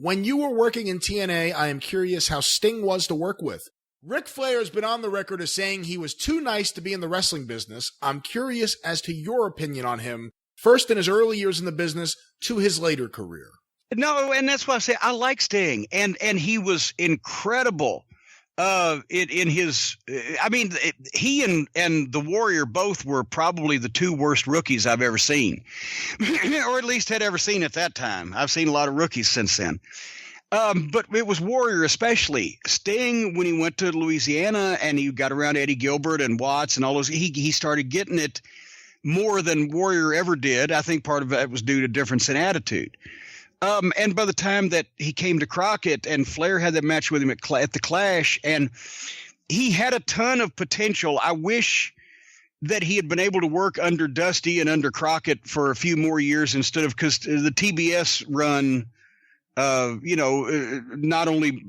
When you were working in TNA, I am curious how Sting was to work with. Ric Flair has been on the record as saying he was too nice to be in the wrestling business. I'm curious as to your opinion on him, first in his early years in the business to his later career. No, and that's why I say I like Sting, and he was incredible. In his, I mean, he and the Warrior both were probably the two worst rookies I've ever seen, or at least had ever seen at that time. I've seen a lot of rookies since then. But it was Warrior especially. Sting, when he went to Louisiana and he got around Eddie Gilbert and Watts and all those, he started getting it more than Warrior ever did. I think part of that was due to difference in attitude. And by the time that he came to Crockett and Flair had that match with him at the Clash, and he had a ton of potential. I wish that he had been able to work under Dusty and under Crockett for a few more years instead of, because the TBS run, not only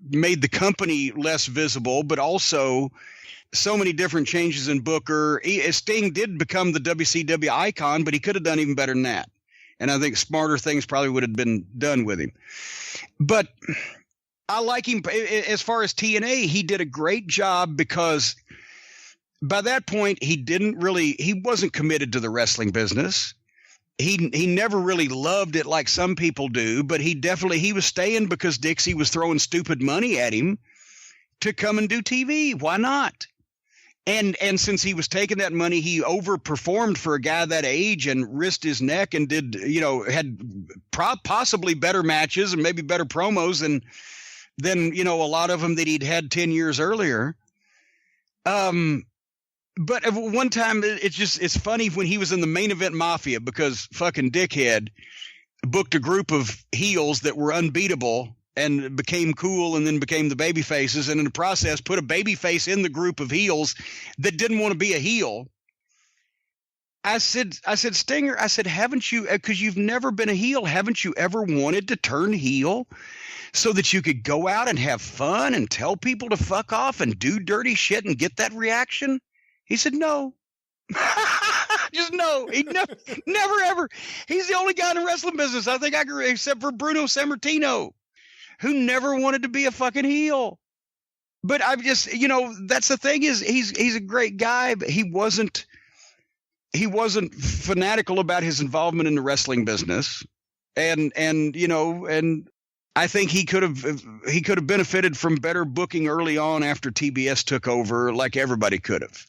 made the company less visible, but also so many different changes in Booker. Sting did become the WCW icon, but he could have done even better than that. And I think smarter things probably would have been done with him. But I like him as far as TNA. He did a great job because by that point, he wasn't committed to the wrestling business. He never really loved it like some people do, but he was staying because Dixie was throwing stupid money at him to come and do TV. Why not? And since he was taking that money, he overperformed for a guy that age and risked his neck and had possibly better matches and maybe better promos than a lot of them that he'd had 10 years earlier. But at one time, it's funny when he was in the Main Event Mafia, because fucking dickhead booked a group of heels that were unbeatable and became cool and then became the baby faces, and in the process put a baby face in the group of heels that didn't want to be a heel. I said, Stinger, haven't you, because you've never been a heel, haven't you ever wanted to turn heel so that you could go out and have fun and tell people to fuck off and do dirty shit and get that reaction? He said, no. Just no. He never ever. He's the only guy in the wrestling business, I think, except for Bruno Sammartino, who never wanted to be a fucking heel. But I've just, that's the thing, is he's a great guy, but he wasn't fanatical about his involvement in the wrestling business. And I think he could have benefited from better booking early on after TBS took over, like everybody could have.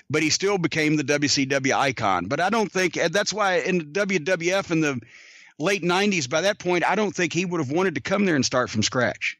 But he still became the WCW icon. But I don't think, that's why in the WWF in the late 90s, by that point, I don't think he would have wanted to come there and start from scratch.